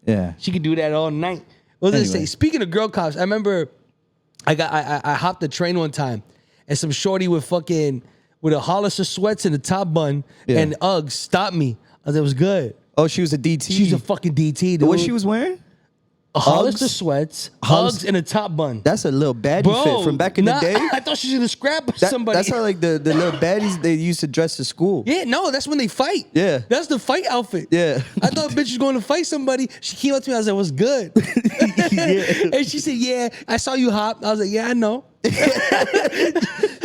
Yeah. She could do that all night. What was I say? Speaking of girl cops, I remember I hopped the train one time and some shorty with a Hollister sweats and a top bun and Uggs stopped me. I was like, it was good. Oh, she was a DT. She's a fucking DT, dude. What she was wearing? A Hollister sweats, Uggs, and a top bun. That's a little baddie fit from back in the day. I thought she was gonna scrap somebody. That's how like the little baddies they used to dress to school. Yeah, no, that's when they fight. Yeah. That's the fight outfit. Yeah. I thought bitch was going to fight somebody. She came up to me, I was like, what's good? And she said, yeah, I saw you hop. I was like, yeah, I know.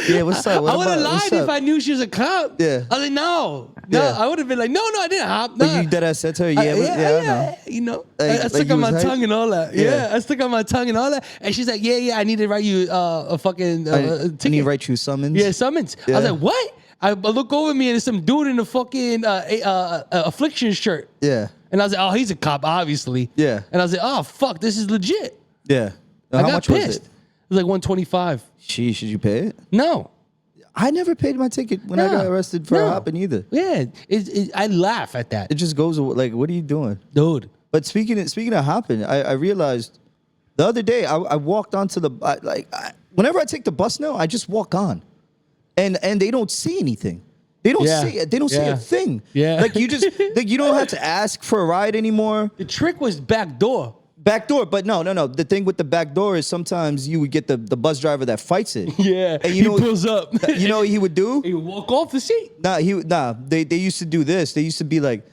Yeah, what's up? I would have lied if I knew she was a cop. Yeah. I was like, no. Yeah. I would have been like, no, I didn't hop. But you dead ass said to her, I know. You know, Like- I stuck like on you my was tongue and all that. Yeah. I stuck on my tongue and all that. And she's like, yeah, I need to write you a fucking ticket. I need to write you summons. Yeah, summons. I was like, what? I look over me and there's some dude in a fucking affliction shirt. Yeah. And I was like, oh, he's a cop, obviously. Yeah. And I was like, oh, fuck, this is legit. Yeah. I How got much pissed. was it? It was like 125. Sheesh, should you pay it? No. I never paid my ticket when I got arrested for hopping either. Yeah, I laugh at that. It just goes like, what are you doing? Dude. But speaking of hopping, I realized the other day I walked onto whenever I take the bus now, I just walk on, and they don't see anything. They don't see it. They don't see a thing. Yeah. Like you just like you don't have to ask for a ride anymore. The trick was back door. Back door, but no. The thing with the back door is sometimes you would get the bus driver that fights it. Yeah, and he pulls up. You know what he would do? He would walk off the seat. They used to do this. They used to be like,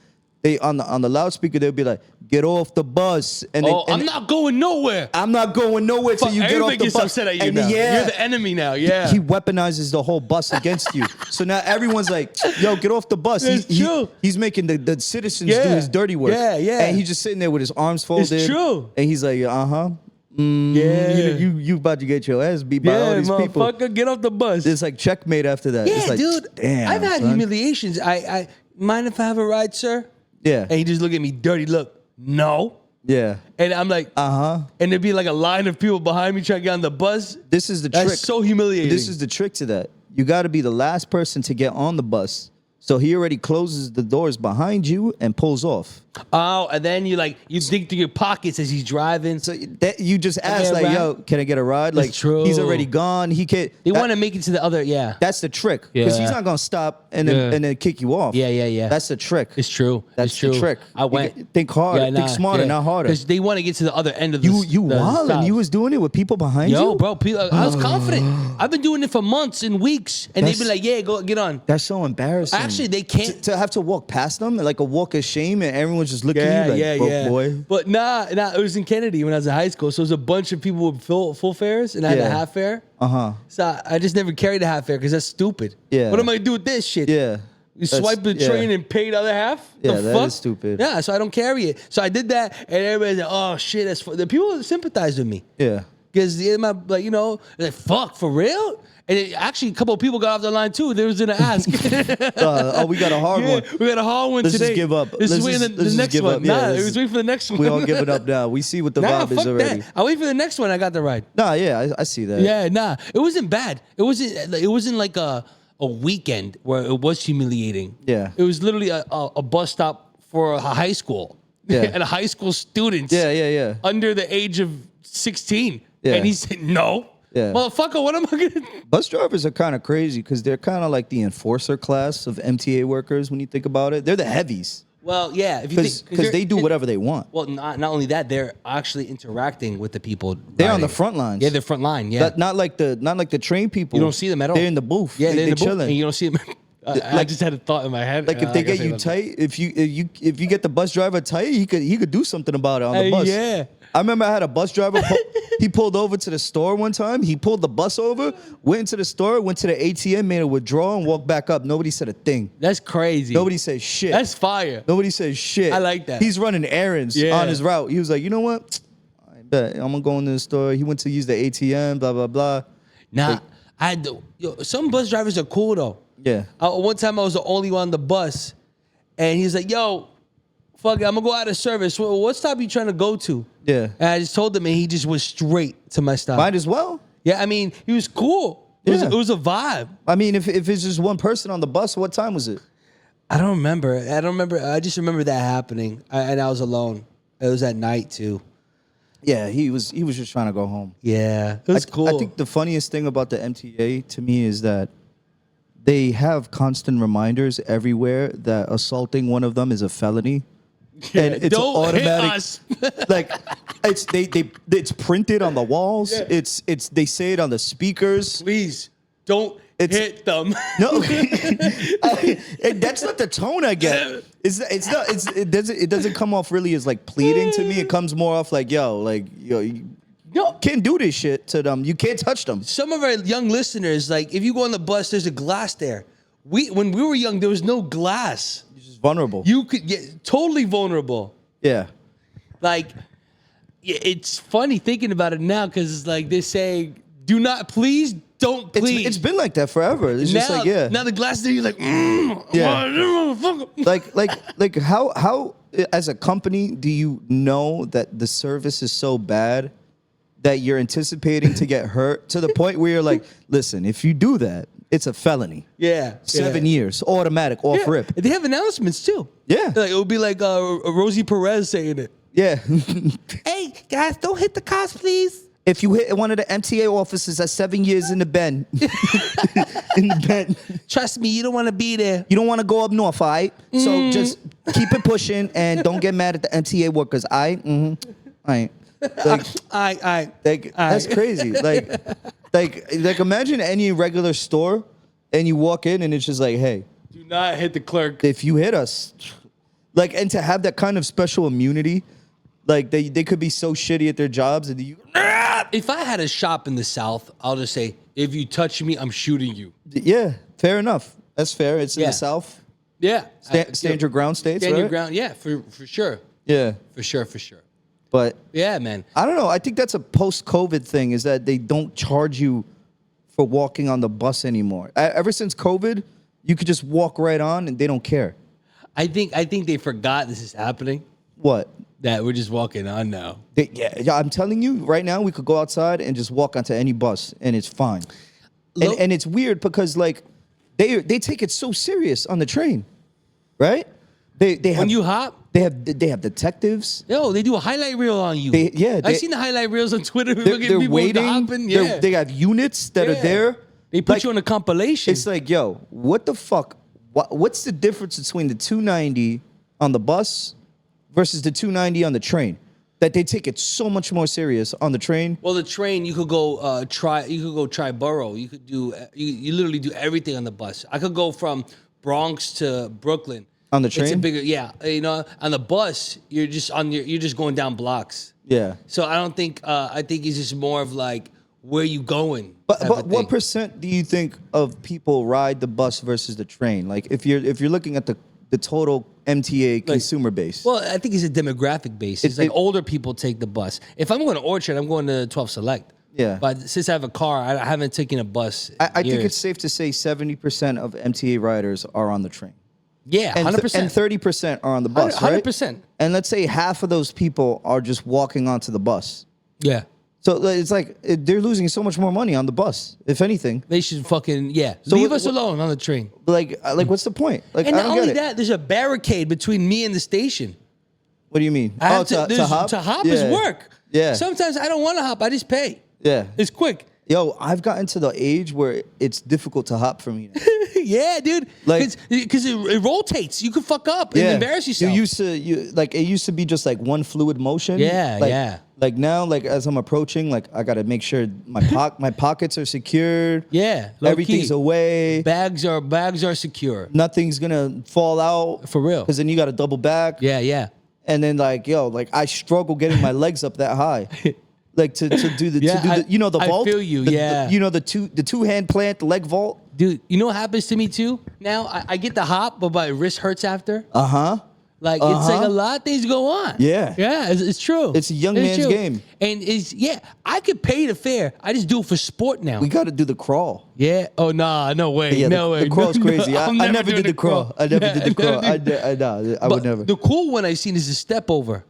they on the loudspeaker they'd be like, get off the bus. And I'm not going nowhere. I'm not going nowhere till you get off the gets bus. Upset at you and now. Yeah, You're the enemy now. Yeah, he weaponizes the whole bus against you. So now everyone's like, yo, get off the bus. True. He's making the citizens do his dirty work. Yeah. And he's just sitting there with his arms folded. It's true. And he's like, Yeah. You about to get your ass beat by all these people. Motherfucker, get off the bus. It's like checkmate after that. Yeah, it's like, dude. Damn, I've had son. humiliations. I mind if I have a ride, sir? Yeah. And he just look at me, dirty look. No. Yeah. And I'm like, and there'd be like a line of people behind me trying to get on the bus. This is the trick. That's so humiliating. This is the trick to that. You got to be the last person to get on the bus. So he already closes the doors behind you and pulls off. Oh, and then you dig through your pockets as he's driving. So that you just ask like, yo, can I get a ride? Like, true. He's already gone. He can't. They want to make it to the other, That's the trick. Because he's not gonna stop and then kick you off. Yeah. That's the trick. It's true. That's it's true. the trick. I went. Think hard. Think smarter, not harder. Because they want to get to the other end of the You wildin'. You was doing it with people behind you? Yo, bro, I was confident. I've been doing it for months and weeks. And they'd be like, yeah, go get on. That's so embarrassing. Actually, they can't. To have to walk past them, like a walk of shame, and everyone's just looking at you like, broke boy. But nah, it was in Kennedy when I was in high school. So it was a bunch of people with full fares, and I had a half fare. So I just never carried a half fare because that's stupid. Yeah. What am I going to do with this shit? Yeah. You swipe the train and pay the other half? Yeah, that is stupid. Yeah, so I don't carry it. So I did that, and everybody's like, oh, shit. The people sympathized with me. Yeah. Because, like, fuck, for real? And actually, a couple of people got off the line, too. They was going to ask. We got a hard one. We got a hard one Let's today. Just give up. This is waiting for the next one. It was waiting for the next one. We all giving up now. We see what the vibe is already. That. I wait for the next one. I got the ride. I see that. Yeah, it wasn't bad. It wasn't like a weekend where it was humiliating. Yeah. It was literally a bus stop for a high school. Yeah. And a high school students. Yeah. Under the age of 16. Yeah. And he said, no. Yeah. Motherfucker, what am I going to do? Bus drivers are kind of crazy because they're kind of like the enforcer class of MTA workers when you think about it. They're the heavies. Well, yeah. Because they do whatever they want. Well, not only that, they're actually interacting with the people. They're on the front lines. Yeah, they're front line, yeah. Not like the train people. You don't see them at all. They're in the booth. Yeah, they're in the booth, chilling. and you don't see them. I just had a thought in my head. Like if they get you tight, if you get the bus driver tight, he could do something about it on the bus. Yeah. I remember I had a bus driver. He pulled over to the store one time. He pulled the bus over, went into the store, went to the ATM, made a withdrawal, and walked back up. Nobody said a thing. That's crazy. Nobody said shit. That's fire. Nobody said shit. I like that. He's running errands on his route. He was like, you know what? I bet I'm gonna go into the store. He went to use the ATM. Blah blah blah. Nah, some bus drivers are cool though. Yeah. One time I was the only one on the bus, and he's like, "Yo, fuck it, I'm gonna go out of service. What stop you trying to go to?" Yeah. And I just told him, and he just went straight to my stop. Might as well. Yeah, I mean, he was cool. It was a vibe. I mean, if it's just one person on the bus, what time was it? I don't remember. I just remember that happening, and I was alone. It was at night too. Yeah, he was just trying to go home. Yeah, it was cool. I think the funniest thing about the MTA to me is that they have constant reminders everywhere that assaulting one of them is a felony. And it's Don't automatic. hit us. Like it's printed on the walls. Yeah. It's they say it on the speakers. Please don't hit them. No, that's not the tone I get. It's not. It doesn't come off really as like pleading to me. It comes more off like yo, you can't do this shit to them. You can't touch them. Some of our young listeners, like if you go on the bus, there's a glass there. When we were young, there was no glass. You're just vulnerable. You could get totally vulnerable. Yeah. Like, it's funny thinking about it now because it's like they say, "Do not, please, don't please." It's been like that forever. It's just like Now the glass there, you're like, like how as a company do you know that the service is so bad that you're anticipating to get hurt to the point where you're like, listen, if you do that, it's a felony. Yeah. 7 years, automatic, off rip. They have announcements too. Yeah. Like, it would be like Rosie Perez saying it. Yeah. Hey, guys, don't hit the cops, please. If you hit one of the MTA officers, that's 7 years in the bend. In the bend. Trust me, you don't want to be there. You don't want to go up north, all right? So just keep it pushing and don't get mad at the MTA workers. I ain't. That's crazy. Like imagine any regular store and you walk in and it's just like, hey, Do not hit the clerk. if you hit us, like, and to have that kind of special immunity, like they could be so shitty at their jobs and you. If I had a shop in the South, I'll just say, if you touch me, I'm shooting you. Yeah, fair enough. That's fair. It's in the South. Yeah. Stand your ground states, Stand right? your ground. Yeah, for sure. Yeah, For sure. but Yeah, man. I don't know. I think that's a post-COVID thing. Is that they don't charge you for walking on the bus anymore. Ever since COVID, you could just walk right on and they don't care. I think they forgot this is happening. What? That we're just walking on now. Yeah, I'm telling you right now, we could go outside and just walk onto any bus and it's fine. And it's weird because like they take it so serious on the train, right? They have, When you hop, they have detectives. yo, they do a highlight reel on you. I've seen the highlight reels on Twitter. They're waiting. Hopping. Yeah. They have units that are there. They put you on a compilation. It's like, yo, what the fuck? What's the difference between the 290 on the bus versus the 290 on the train? That they take it so much more serious on the train. Well, the train, you could go try borough. You could do you literally do everything on the bus. I could go from Bronx to Brooklyn. On the train? It's a bigger, yeah. You know, on the bus, you're just going down blocks. Yeah. So I don't think I think it's just more of like where you going. But what percent do you think of people ride the bus versus the train? Like if you're looking at the total MTA consumer base. Well, I think it's a demographic base. It's like older people take the bus. If I'm going to Orchard, I'm going to 12 Select. Yeah. But since I have a car, I haven't taken a bus. I think it's safe to say 70% of MTA riders are on the train. Yeah, 100%. And 30% are on the bus, right? 100%. And let's say half of those people are just walking onto the bus. Yeah. So it's like they're losing so much more money on the bus, if anything. They should fucking, So leave us alone on the train. Like what's the point? Like, And I not don't only get it. that, there's a barricade between me and the station. What do you mean? I have to hop? To hop is work. Yeah. Sometimes I don't want to hop. I just pay. Yeah. It's quick. Yo, I've gotten to the age where it's difficult to hop for me now. Yeah, dude. Like- Because it rotates. You could fuck up and embarrass yourself. It used to be just like one fluid motion. Yeah, like, yeah. Like now, like as I'm approaching, like I gotta make sure my pockets are secured. Yeah, low Everything's key. away. Bags are secure. Nothing's gonna fall out. For real. Because then you gotta double back. Yeah, yeah. And then like, yo, like I struggle getting my legs up that high. Like to do the the I vault. feel you, the two hand plant, the leg vault. Dude, you know what happens to me too? Now I get the hop, but my wrist hurts after. Like it's like a lot of things go on. Yeah. Yeah, it's true. It's a young man's game. And I could pay the fare. I just do it for sport now. We got to do the crawl. Yeah. Oh nah, no way. Yeah, no way. The crawl's crazy. I never did doing the crawl. I never did the crawl. I would never. The cool one I seen is the step over.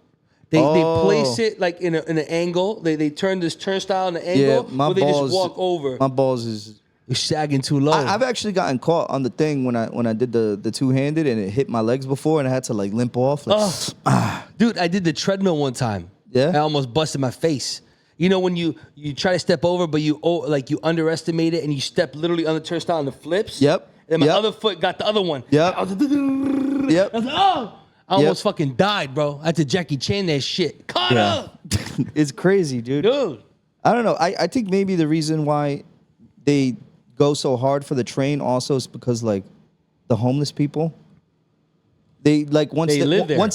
They place it like in an angle. They turn this turnstile in an angle. Yeah, or they just walk over. My balls is. You're sagging too low. I've actually gotten caught on the thing when I did the two-handed and it hit my legs before and I had to like limp off. Like, Dude, I did the treadmill one time. Yeah? I almost busted my face. You know when you try to step over, but you underestimate it and you step literally on the turnstile and it flips? Yep. And my other foot got the other one. Yep. I was like, Yep. I was like, oh! I almost fucking died, bro. I had to Jackie Chan that shit. Caught up! It's crazy, dude. Dude. I don't know. I think maybe the reason why they go so hard for the train also is because, like, the homeless people, they, like, once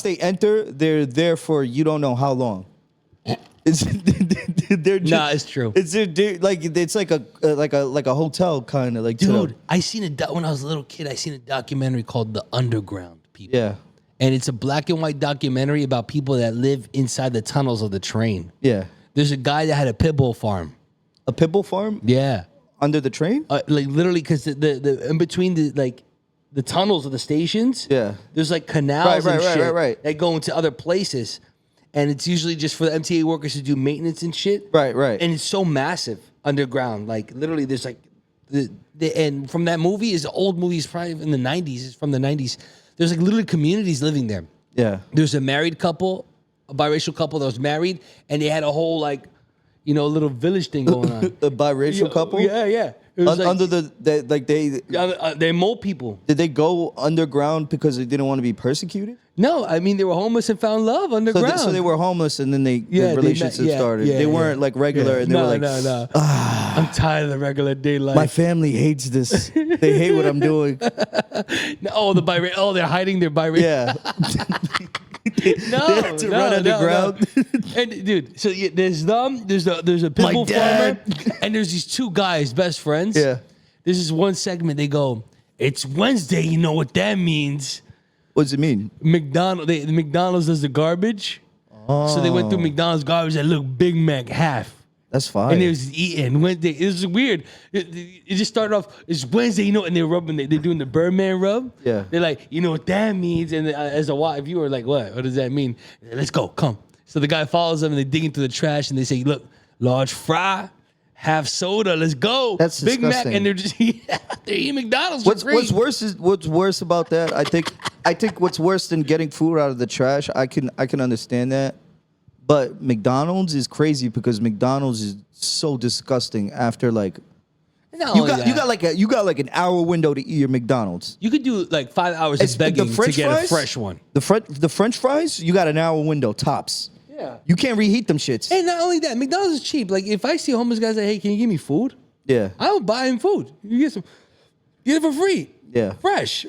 they enter, they're there for you don't know how long. They're just, nah, it's true. It's like a hotel kind of like. Dude, I seen when I was a little kid. I seen a documentary called The Underground People. Yeah, and it's a black and white documentary about people that live inside the tunnels of the train. Yeah, there's a guy that had a pit bull farm. A pit bull farm? Yeah, under the train? Like literally, because the in between the tunnels of the stations. Yeah, there's like canals and shit right. that go into other places. And it's usually just for the MTA workers to do maintenance and shit. Right. And it's so massive underground. Like, literally, there's like... and from that movie, is an old movie. It's probably in the 90s. It's from the 90s. There's like literally communities living there. Yeah. There's a married couple, a biracial couple that was married. And they had a whole, like, little village thing going on. A biracial couple? Yeah. It was under they mole people. Did they go underground because they didn't want to be persecuted? No, I mean they were homeless and found love underground. So they were homeless and then the relationship started. They weren't like regular and they were like, no. I'm tired of the regular day life. My family hates this. They hate what I'm doing. They're hiding their biracial. Yeah. They have to run underground. And dude, so there's a pit bull farmer, and there's these two guys, best friends. Yeah. There's this one segment. They go, "It's Wednesday. You know what that means?" What does it mean? McDonald's does the garbage. Oh. So they went through McDonald's garbage and look Big Mac half. That's fine. And it was eating Wednesday. It was weird. It just started off, it's Wednesday, and they're rubbing, they're doing the Birdman rub. Yeah. They're like, you know what that means? And as a wife, you were like, what does that mean? Let's go, come. So the guy follows them and they dig into the trash and they say, look, large fry, half soda, let's go. That's Big disgusting. Mac, and they're just they're eating McDonald's for free. What's worse about that? I think what's worse than getting food out of the trash. I can understand that. But McDonald's is crazy because McDonald's is so disgusting after like you got like an hour window to eat your McDonald's. You could do like 5 hours of begging to get a fresh one. The French fries, you got an hour window tops. Yeah. You can't reheat them shits. And not only that, McDonald's is cheap. Like if I see a homeless guy say, "Hey, can you give me food?" Yeah. I would buy him food. You get it for free. Yeah. Fresh.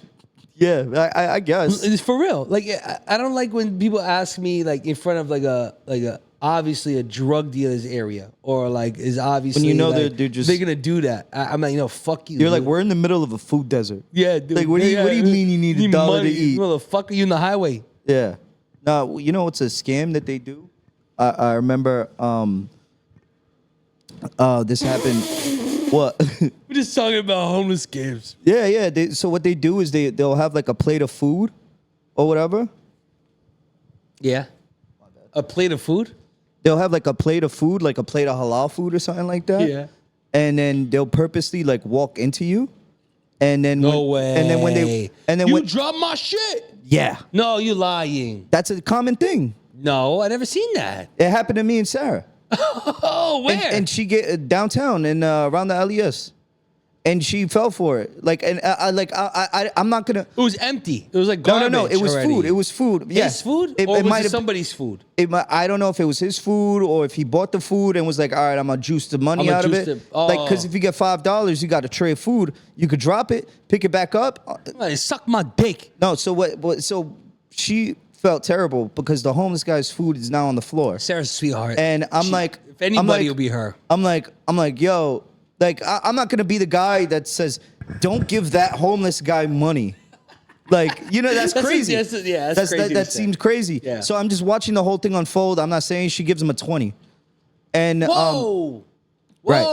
Yeah, I guess. It's for real. Like I don't like when people ask me like in front of like a obviously a drug dealer's area or like is obviously when you know like, they're just they're gonna do that. I'm like, fuck you. You're like, we're in the middle of a food desert. Yeah, dude. Like what do you mean you need $1 money, to eat? Motherfucker, you in the highway. Yeah. No, you know what's a scam that they do? I remember this happened. What? We're just talking about homeless scams. Yeah. So what they do is they'll have like a plate of food or whatever. Yeah. A plate of food? They'll have like a plate of food, like a plate of halal food or something like that. Yeah. And then they'll purposely like walk into you. And then no way. And then when you drop my shit. Yeah. No, you lying. That's a common thing. No, I never seen that. It happened to me and Sarah. Oh, where? And she get downtown and around the LES, and she fell for it. Like, and I'm not gonna. It was empty. It was like garbage. No. It was already. food. It was food. Yeah. His food, or was it somebody's food? I don't know if it was his food or if he bought the food and was like, all right, I'm gonna juice the money out of it. Like, because if you get $5, you got a tray of food. You could drop it, pick it back up. Suck my dick. No. So what? So she felt terrible because the homeless guy's food is now on the floor. Sarah's a sweetheart. And I'm like, if anybody will be her. I'm like, yo, like, I'm not gonna be the guy that says, don't give that homeless guy money. Like, that's crazy. That's crazy. That seems crazy. Yeah. So I'm just watching the whole thing unfold. I'm not saying she gives him a 20. And Whoa. Right.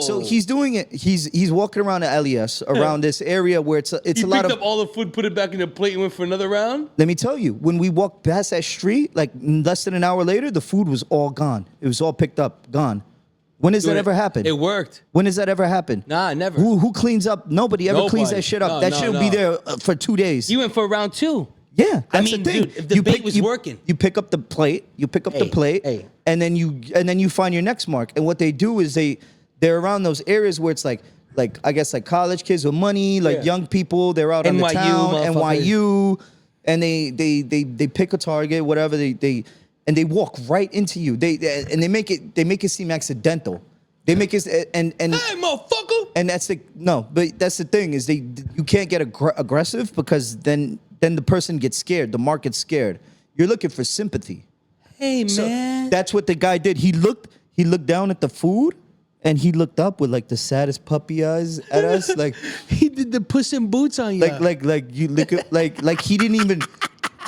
So he's doing it. He's walking around the LES around this area where it's a lot of. He picked up all the food, put it back in the plate, and went for another round. Let me tell you, when we walked past that street, like less than an hour later, the food was all gone. It was all picked up, gone. When does that ever happen? It worked. When does that ever happen? Nah, never. Who cleans up? Nobody ever cleans that shit up. No, that shit will be there for 2 days. You went for round 2. Yeah, that's I mean, the thing. dude, if the bait was working. You pick up the plate. You pick up the plate, and then you find your next mark. And what they do is they're around those areas where it's like I guess like college kids with money, like young people. They're out on the town, NYU, and they pick a target, whatever they walk right into you. They make it seem accidental. They make it and hey, motherfucker. And but that's the thing is you can't get aggressive because then the person gets scared. The market's scared. You're looking for sympathy. Hey, so man. That's what the guy did. He looked down at the food and he looked up with like the saddest puppy eyes at us. Like he did the Puss in Boots on you. Like you look at like he didn't even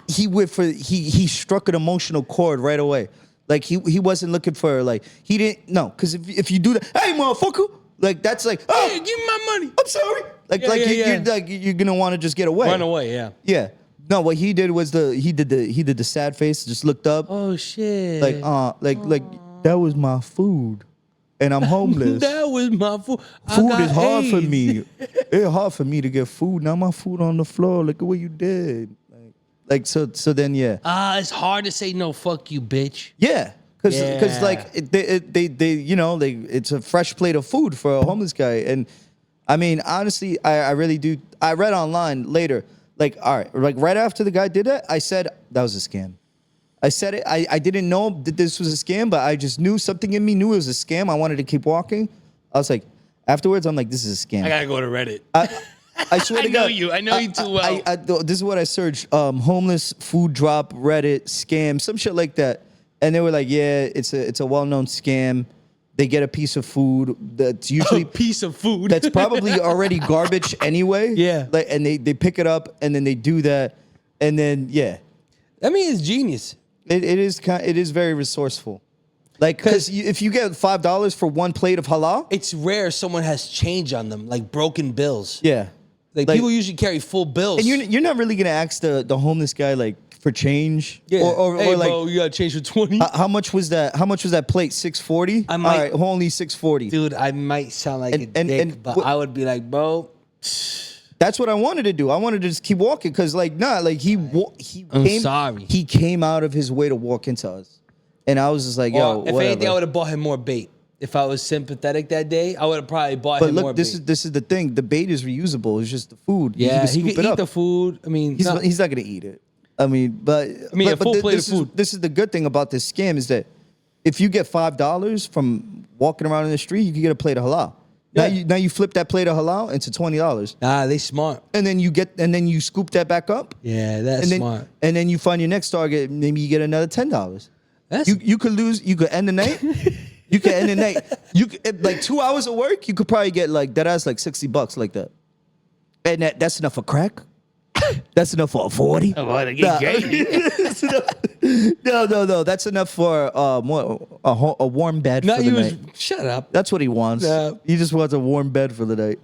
he struck an emotional chord right away. Like he wasn't looking for like he didn't because if you do that, hey motherfucker, like that's like oh hey, give me my money. I'm sorry. You're gonna want to just get away. Run away, yeah. Yeah. No, what he did was he did the sad face, just looked up. Oh shit. Like that was my food. And I'm homeless. That was my food. Food is hard for me. It's hard for me to get food. Now my food on the floor. Look at what you did. So then yeah. It's hard to say no. Fuck you, bitch. Yeah, because like it's a fresh plate of food for a homeless guy, and I mean honestly, I really do. I read online later, like all right, like right after the guy did it, I said that was a scam. I said it. I didn't know that this was a scam, but I just knew something in me knew it was a scam. I wanted to keep walking. I was like, afterwards, I'm like, this is a scam. I gotta go to Reddit. I swear to God. I know you too well. This is what I searched: homeless food drop, Reddit scam, some shit like that. And they were like, yeah, it's a well-known scam. They get a piece of food that's usually a piece of food that's probably already garbage anyway. Yeah, like and they pick it up and then they do that, and then yeah. I mean, it's genius. It is very resourceful. Like, because if you get $5 for one plate of halal, it's rare someone has change on them, like broken bills. Yeah, like people usually carry full bills, and you're not really gonna ask the homeless guy like for change. Yeah, or hey, like, bro, you got change for 20. How much was that? How much was that plate? $6.40. All right, only $6.40. Dude, I might sound like a dick, but I would be like, bro. That's what I wanted to do. I wanted to just keep walking because, like, he came out of his way to walk into us, and I was just like, yo, if anything, I would have bought him more bait. If I was sympathetic that day, I would have probably bought him more bait. But this is the thing. The bait is reusable. It's just the food. Yeah, he can eat the food. I mean, he's not gonna eat it. I mean, a full plate of food. This is the good thing about this scam is that if you get $5 from walking around in the street, you can get a plate of halal. Yeah. Now you flip that plate of halal into $20. Ah, they smart. And then you scoop that back up. Yeah, that's smart. And then you find your next target. Maybe you get another $10. You could lose. You could end the night. You could end the night. You could, like 2 hours of work. You could probably get like that's like $60 like that. And that's enough for crack. That's enough for a 40. I want to get No. That's enough for a warm bed for the night. Shut up. That's what he wants. He just wants a warm bed for the night.